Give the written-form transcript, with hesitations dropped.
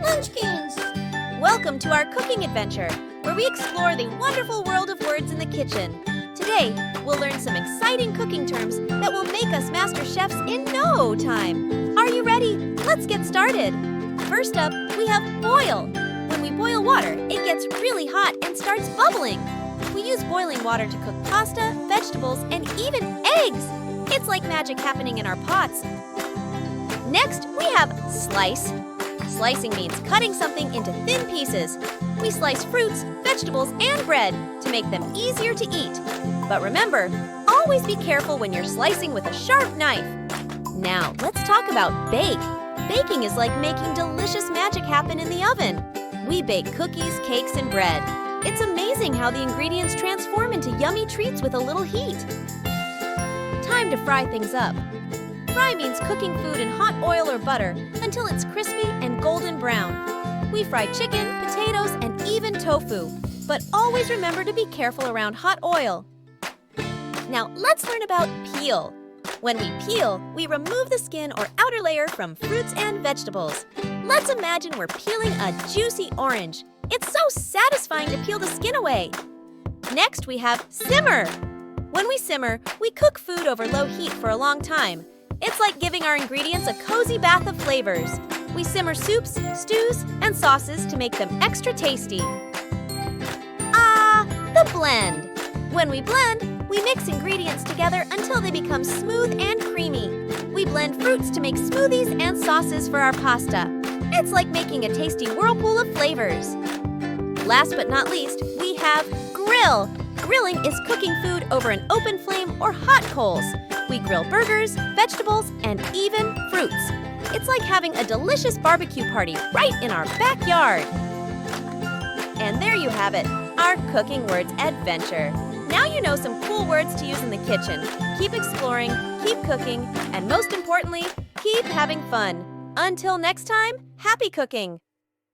Munchkins! Welcome to our cooking adventure, where we explore the wonderful world of words in the kitchen. Today, we'll learn some exciting cooking terms that will make us master chefs in no time. Are you ready? Let's get started. First up, we have boil. When we boil water, it gets really hot and starts bubbling. We use boiling water to cook pasta, vegetables, and even eggs. It's like magic happening in our pots. Next, we have slice. Slicing means cutting something into thin pieces. We slice fruits, vegetables, and bread to make them easier to eat. But remember, always be careful when you're slicing with a sharp knife. Now, let's talk about bake. Baking is like making delicious magic happen in the oven. We bake cookies, cakes, and bread. It's amazing how the ingredients transform into yummy treats with a little heat. Time to fry things up. Fry means cooking food in hot oil or butter until it's crispy and golden brown. We fry chicken, potatoes, and even tofu. But always remember to be careful around hot oil. Now let's learn about peel. When we peel, we remove the skin or outer layer from fruits and vegetables. Let's imagine we're peeling a juicy orange. It's so satisfying to peel the skin away. Next, we have simmer. When we simmer, we cook food over low heat for a long time. It's like giving our ingredients a cozy bath of flavors. We simmer soups, stews, and sauces to make them extra tasty. The blend. When we blend, we mix ingredients together until they become smooth and creamy. We blend fruits to make smoothies and sauces for our pasta. It's like making a tasty whirlpool of flavors. Last but not least, we have grill. Grilling is cooking food over an open flame or hot coals. We grill burgers, vegetables, and even fruits. It's like having a delicious barbecue party right in our backyard. And there you have it, our cooking words adventure. Now you know some cool words to use in the kitchen. Keep exploring, keep cooking, and most importantly, keep having fun. Until next time, happy cooking!